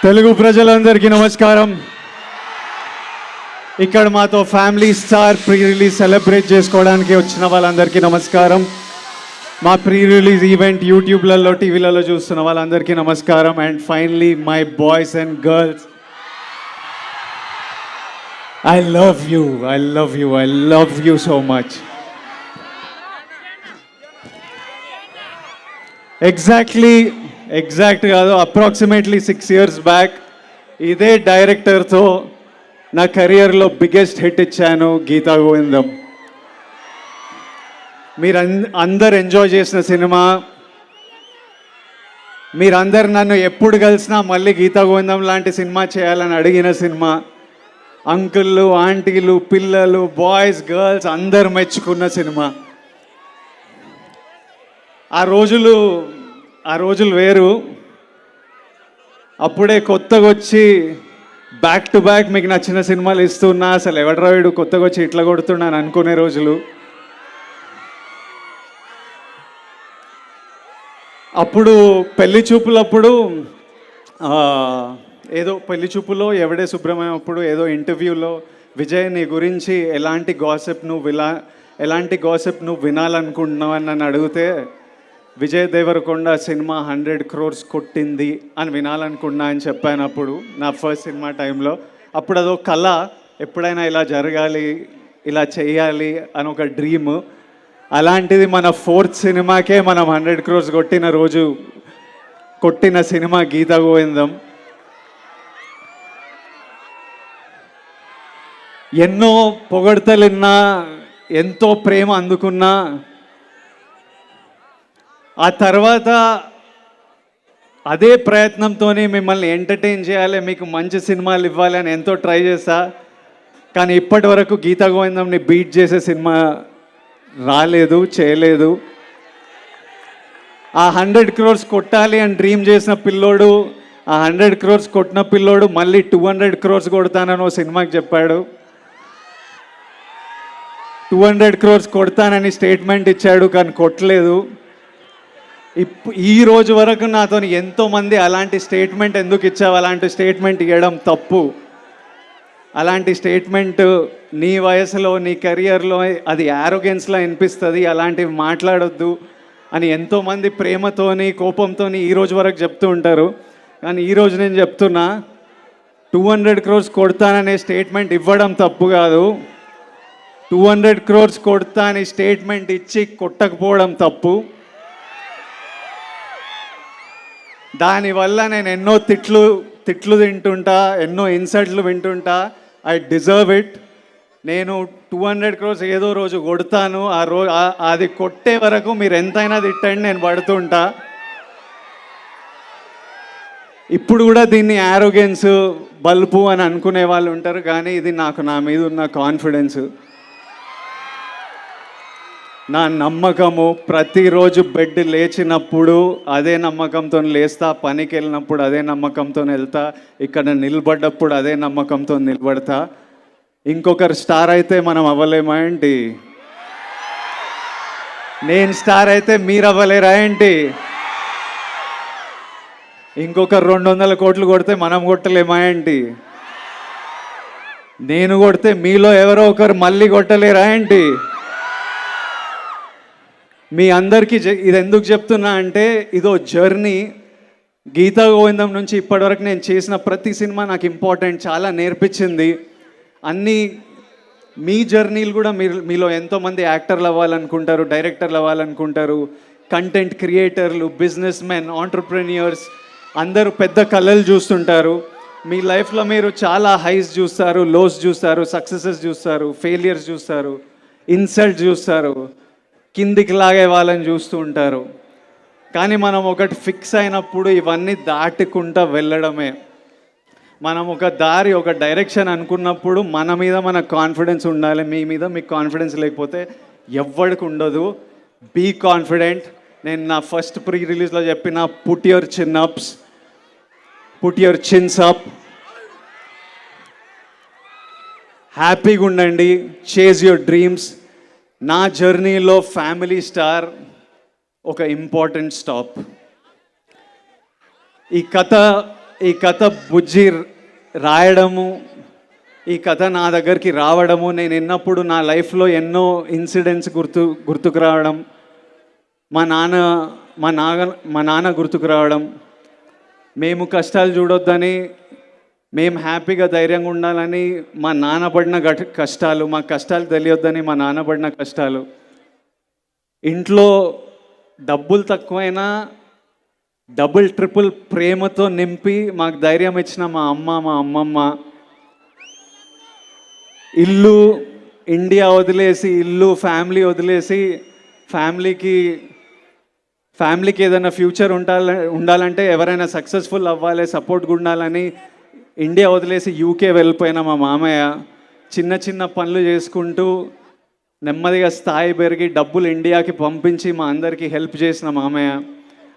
తెలుగు ప్రజలందరికీ నమస్కారం. ఇక్కడ మాతో family star pre release celebrate చేసుకోవడానికి వచ్చిన వాళ్ళందరికీ నమస్కారం. మా ప్రీ రిలీజ్ ఈవెంట్ యూట్యూబ్లలో టీవీలలో చూస్తున్న వాళ్ళందరికీ నమస్కారం. And finally my boys and girls, I love you, I love you, I love you so much. Exact కాదు, అప్రాక్సిమేట్లీ 6 years బ్యాక్ ఇదే డైరెక్టర్తో నా కెరియర్లో బిగ్గెస్ట్ హిట్ ఇచ్చాను, గీతా గోవిందం. మీరు అందరు ఎంజాయ్ చేసిన సినిమా. మీరందరు నన్ను ఎప్పుడు కలిసినా మళ్ళీ గీతా గోవిందం లాంటి సినిమా చేయాలని అడిగిన సినిమా. అంకుళ్ళు, ఆంటీలు, పిల్లలు, బాయ్స్, గర్ల్స్ అందరు మెచ్చుకున్న సినిమా. ఆ రోజులు వేరు. అప్పుడే కొత్తగా వచ్చి బ్యాక్ టు బ్యాక్ మీకు నచ్చిన సినిమాలు ఇస్తున్నా, అసలు ఎవడరా వీడు కొత్తగా వచ్చి ఇట్లా కొడుతున్నాను అనుకునే రోజులు. అప్పుడు పెళ్లి చూపులప్పుడు ఏదో పెళ్లి చూపులో ఎవడే సుబ్రహ్మణ్యం అప్పుడు ఏదో ఇంటర్వ్యూలో విజయ్ నీ గురించి ఎలాంటి గాసిప్ నువ్వు వినాలనుకుంటున్నావు అని నన్ను అడిగితే, విజయ్ దేవరకొండ సినిమా 100 crores కొట్టింది అని వినాలనుకున్నా అని చెప్పాను. అప్పుడు నా ఫస్ట్ సినిమా టైంలో. అప్పుడు అదో కళ, ఎప్పుడైనా ఇలా జరగాలి, ఇలా చేయాలి అని ఒక డ్రీమ్. అలాంటిది మన 4th సినిమాకే మనం 100 crores కొట్టిన సినిమా గీతా గోవిందం. ఎన్నో పొగడ్తలున్నా, ఎంతో ప్రేమ అందుకున్నా, ఆ తర్వాత అదే ప్రయత్నంతోనే మిమ్మల్ని ఎంటర్టైన్ చేయాలి, మీకు మంచి సినిమాలు ఇవ్వాలి అని ఎంతో ట్రై చేశా. కానీ ఇప్పటి వరకు గీతా గోవిందంని బీట్ చేసే సినిమా రాలేదు, చేయలేదు. ఆ 100 crores కొట్టాలి అని డ్రీమ్ చేసిన పిల్లోడు, ఆ 100 crores కొట్టిన పిల్లోడు మళ్ళీ 200 crores కొడతానని ఓ సినిమాకి చెప్పాడు. 200 crores కొడతానని స్టేట్మెంట్ ఇచ్చాడు, కానీ కొట్టలేదు. ఈ రోజు వరకు నాతో ఎంతోమంది అలాంటి స్టేట్మెంట్ ఎందుకు ఇచ్చావు, అలాంటి స్టేట్మెంట్ ఇవ్వడం తప్పు, అలాంటి స్టేట్మెంట్ నీ వయసులో నీ కెరియర్లో అది యారోగెన్స్లా అనిపిస్తుంది, అలాంటివి మాట్లాడొద్దు అని ఎంతోమంది ప్రేమతోని కోపంతో ఈ రోజు వరకు చెప్తూ ఉంటారు. కానీ ఈరోజు నేను చెప్తున్నా, 200 crores కొడతాననే స్టేట్మెంట్ ఇవ్వడం తప్పు కాదు, 200 crores కొడతా అని స్టేట్మెంట్ ఇచ్చి కొట్టకపోవడం తప్పు. దానివల్ల నేను ఎన్నో తిట్లు తింటుంటా, ఎన్నో ఇన్సల్ట్లు వింటుంటా. I deserve it. నేను 200 crores ఏదో రోజు కొడతాను. అది కొట్టే వరకు మీరు ఎంతైనా తిట్టండి, నేను పడుతుంటా. ఇప్పుడు కూడా దీన్ని యారోగెన్స్, బల్పు అని అనుకునే వాళ్ళు ఉంటారు, కానీ ఇది నా మీద ఉన్న కాన్ఫిడెన్స్, నా నమ్మకము. ప్రతిరోజు బెడ్ లేచినప్పుడు అదే నమ్మకంతో లేస్తా, పనికి వెళ్ళినప్పుడు అదే నమ్మకంతో వెళ్తా, ఇక్కడ నిలబడ్డప్పుడు అదే నమ్మకంతో నిలబడతా. ఇంకొకరు స్టార్ అయితే మనం అవ్వలేమా ఏంటి? నేను స్టార్ అయితే మీరు అవ్వలేరా ఏంటి? ఇంకొకరు 200 కోట్లు కొడితే మనం కొట్టలేమా ఏంటి? నేను కొడితే మీలో ఎవరో ఒకరు మళ్ళీ కొట్టలేరా ఏంటి? మీ అందరికీ ఇది ఎందుకు చెప్తున్నా అంటే, ఇదో జర్నీ. గీతా గోవిందం నుంచి ఇప్పటివరకు నేను చేసిన ప్రతి సినిమా నాకు ఇంపార్టెంట్, చాలా నేర్పించింది. అన్నీ మీ జర్నీలు కూడా మీలో ఎంతోమంది యాక్టర్లు అవ్వాలనుకుంటారు, డైరెక్టర్లు అవ్వాలనుకుంటారు, కంటెంట్ క్రియేటర్లు, బిజినెస్ మెన్, ఆంటర్ప్రెన్యూర్స్ అందరూ పెద్ద కళలు చూస్తుంటారు. మీ లైఫ్లో మీరు చాలా హైస్ చూస్తారు, లోస్ చూస్తారు, సక్సెసెస్ చూస్తారు, ఫెయిలియర్స్ చూస్తారు, ఇన్సల్ట్ చూస్తారు, కిందికి లాగే వాళ్ళని చూస్తూ ఉంటారు. కానీ మనం ఒకటి ఫిక్స్ అయినప్పుడు ఇవన్నీ దాటుకుంటూ వెళ్ళడమే. మనం ఒక దారి, ఒక డైరెక్షన్ అనుకున్నప్పుడు మన మీద మనకు కాన్ఫిడెన్స్ ఉండాలి. మీ మీద మీకు కాన్ఫిడెన్స్ లేకపోతే ఎవ్వడికి ఉండదు. Be confident. నేను నా ఫస్ట్ ప్రీ రిలీజ్లో చెప్పిన పుట్ యువర్ చిన్స్ అప్, హ్యాపీగా ఉండండి, చేజ్ యువర్ డ్రీమ్స్. నా జర్నీలో ఫ్యామిలీ స్టార్ ఒక ఇంపార్టెంట్ స్టాప్. ఈ కథ ఈ కథ బుజ్జి రాయడము, ఈ కథ నా దగ్గరికి రావడము, నేను విన్నప్పుడు నా లైఫ్లో ఎన్నో ఇన్సిడెంట్స్ గుర్తుకు రావడం, మా నాన్న గుర్తుకు రావడం, మేము కష్టాలు చూడొద్దని, మేము హ్యాపీగా ధైర్యంగా ఉండాలని మా నాన్న పడిన కష్టాలు, మా కష్టాలు తెలియొద్దని మా నాన్న పడిన కష్టాలు, ఇంట్లో డబ్బులు తక్కువైనా డబుల్ ట్రిపుల్ ప్రేమతో నింపి మాకు ధైర్యం ఇచ్చిన మా అమ్మమ్మ, ఇల్లు ఇండియా వదిలేసి, ఇల్లు ఫ్యామిలీ వదిలేసి, ఫ్యామిలీకి ఏదైనా ఫ్యూచర్ ఉండాలంటే, ఎవరైనా సక్సెస్ఫుల్ అవ్వాలి, సపోర్ట్గా ఉండాలని ఇండియా వదిలేసి యూకే వెళ్ళిపోయిన మా మామయ్య చిన్న చిన్న పనులు చేసుకుంటూ నెమ్మదిగా స్థాయి పెరిగి డబ్బులు ఇండియాకి పంపించి మా అందరికీ హెల్ప్ చేసిన మామయ్య.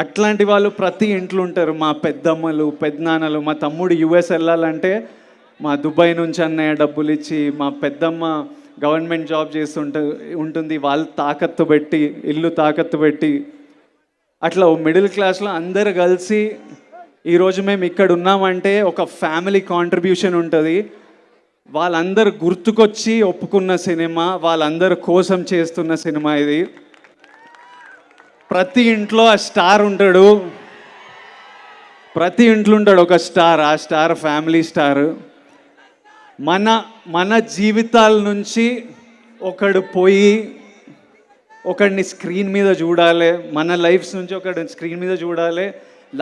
అట్లాంటి వాళ్ళు ప్రతి ఇంట్లో ఉంటారు. మా పెద్దమ్మలు, పెద్దనాన్నలు, మా తమ్ముడు యుఎస్ వెళ్ళాలంటే మా దుబాయ్ నుంచి అన్నయ్య డబ్బులు ఇచ్చి, మా పెద్దమ్మ గవర్నమెంట్ జాబ్ ఉంటుంది, వాళ్ళు తాకత్తు పెట్టి, ఇల్లు తాకత్తు పెట్టి, అట్లా మిడిల్ క్లాస్లో అందరు కలిసి ఈరోజు మేము ఇక్కడ ఉన్నామంటే ఒక ఫ్యామిలీ కాంట్రిబ్యూషన్ ఉంటుంది. వాళ్ళందరూ గుర్తుకొచ్చి ఒప్పుకున్న సినిమా, వాళ్ళందరి కోసం చేస్తున్న సినిమా ఇది. ప్రతి ఇంట్లో ఆ స్టార్ ఉంటాడు, ప్రతి ఇంట్లో ఉంటాడు ఒక స్టార్. ఆ స్టార్ ఫ్యామిలీ స్టార్. మన జీవితాల నుంచి ఒకడు పోయి ఒకడిని స్క్రీన్ మీద చూడాలి, మన లైఫ్స్ నుంచి ఒకడిని స్క్రీన్ మీద చూడాలి.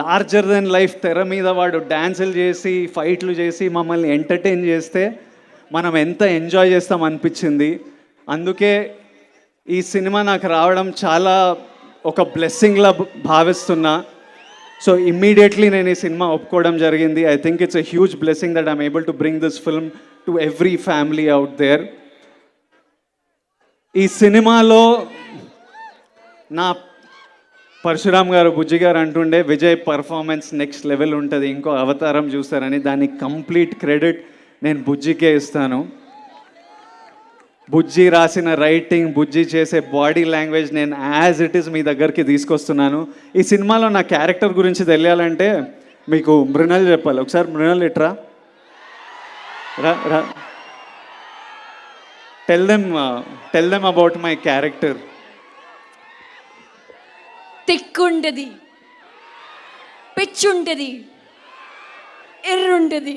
లార్జర్ దెన్ లైఫ్ తెర మీద వాడు డ్యాన్సులు చేసి, ఫైట్లు చేసి మమ్మల్ని ఎంటర్టైన్ చేస్తే మనం ఎంత ఎంజాయ్ చేస్తాం అనిపించింది. అందుకే ఈ సినిమా నాకు రావడం చాలా ఒక బ్లెస్సింగ్లా భావిస్తున్నా. సో ఇమ్మీడియట్లీ నేను ఈ సినిమా ఒప్పుకోవడం జరిగింది. I think it's a huge blessing that I'm able to bring this film to every family out there. ఈ సినిమాలో నా పరశురామ్ గారు, బుజ్జి గారు అంటుండే విజయ్ పర్ఫార్మెన్స్ నెక్స్ట్ లెవెల్ ఉంటుంది, ఇంకో అవతారం చూస్తారని. దానికి కంప్లీట్ క్రెడిట్ నేను బుజ్జికే ఇస్తాను. బుజ్జి రాసిన రైటింగ్, బుజ్జి చేసే బాడీ లాంగ్వేజ్ నేను యాజ్ ఇట్ ఈస్ మీ దగ్గరికి తీసుకొస్తున్నాను. ఈ సినిమాలో నా క్యారెక్టర్ గురించి తెలియాలంటే మీకు మృణల్ చెప్పాలి. ఒకసారి మృణల్ ఇట్రా, రా, tell them about my character. తిక్కుంటది, పిచ్చుంటది, ఎర్రుంటది,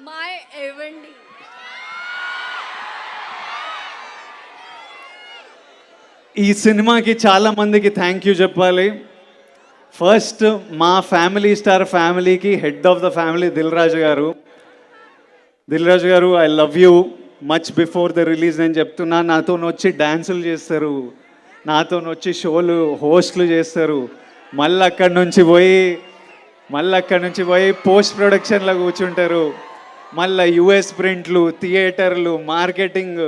మై ఏవండి. ఈ సినిమాకి చాలా మందికి థ్యాంక్ యూ చెప్పాలి. ఫస్ట్ మా ఫ్యామిలీ స్టార్ ఫ్యామిలీకి head of the family Dil Raju garu, I love you. Much before the release నేను చెప్తున్నా. నాతో వచ్చి డ్యాన్సులు చేస్తారు, నాతో వచ్చి షోలు హోస్ట్లు చేస్తారు, మళ్ళీ అక్కడి నుంచి పోయి పోస్ట్ ప్రొడక్షన్లో కూర్చుంటారు, మళ్ళీ యుఎస్ ప్రింట్లు, థియేటర్లు, మార్కెటింగ్.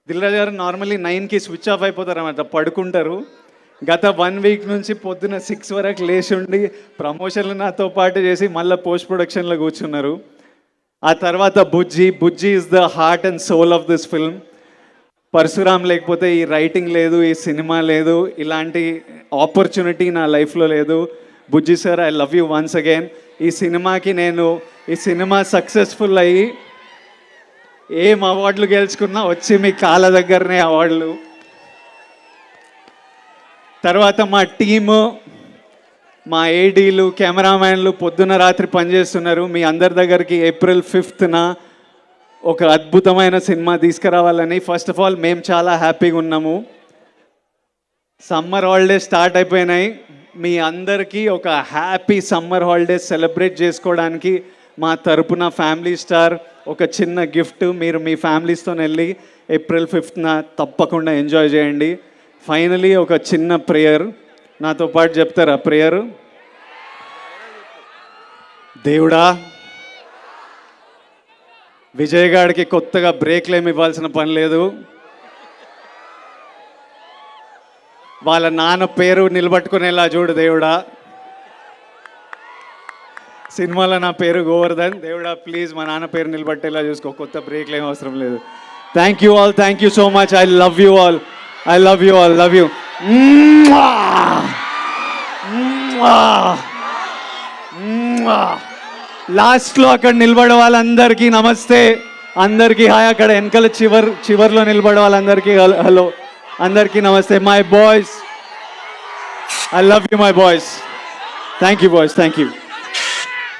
దిల్రాజు గారు నార్మల్లీ 9కి స్విచ్ ఆఫ్ అయిపోతారు అన్నమాట, పడుకుంటారు. గత 1 వీక్ నుంచి పొద్దున 6 వరకు లేచి ఉండి ప్రమోషన్లు నాతో పాటు చేసి మళ్ళీ పోస్ట్ ప్రొడక్షన్లో కూర్చున్నారు. ఆ తర్వాత Bujji is the heart and soul of this film. Parashuram లేకపోతే ఈ రైటింగ్ లేదు, ఈ సినిమా లేదు, ఇలాంటి ఆపర్చునిటీ నా లైఫ్లో లేదు. Bujji sir, I love you once again. ఈ సినిమా సక్సెస్ఫుల్ అయ్యి ఏం అవార్డులు గెలుచుకున్నా వచ్చి మీ కాళ్ళ దగ్గరనే అవార్డులు. తర్వాత మా టీము, మా ఏడీలు, కెమెరామ్యాన్లు పొద్దున రాత్రి పనిచేస్తున్నారు. మీ అందరి దగ్గరికి April 5th ఒక అద్భుతమైన సినిమా తీసుకురావాలని. ఫస్ట్ ఆఫ్ ఆల్ మేము చాలా హ్యాపీగా ఉన్నాము. సమ్మర్ హాలిడేస్ స్టార్ట్ అయిపోయినాయి. మీ అందరికీ ఒక హ్యాపీ సమ్మర్ హాలిడేస్ సెలబ్రేట్ చేసుకోవడానికి మా తరపున ఫ్యామిలీ స్టార్ ఒక చిన్న గిఫ్ట్. మీరు మీ ఫ్యామిలీస్తో వెళ్ళి April 5th తప్పకుండా ఎంజాయ్ చేయండి. ఫైనలీ ఒక చిన్న ప్రేయర్ నాతో పాటు చెప్తారా? ప్రేయర్. దేవుడా, విజయ్ గాడికి కొత్తగా బ్రేక్లు ఏమి ఇవ్వాల్సిన పని లేదు. వాళ్ళ నాన్న పేరు నిలబట్టుకునేలా చూడు దేవుడా. సినిమాలో నా పేరు గోవర్ధన్. దేవుడా ప్లీజ్ మా నాన్న పేరు నిలబట్టేలా చూసుకో. కొత్త బ్రేక్లు ఏం అవసరం లేదు. Thank you all, thank you so much. I love you all, love you. లాస్ట్లో అక్కడ నిలబడే వాళ్ళందరికీ నమస్తే, అందరికీ హాయ్. అక్కడ వెనకాల చివర్లో నిలబడే వాళ్ళందరికీ హలో, అందరికీ నమస్తే. My boys, I love you my boys. Thank you boys, thank you.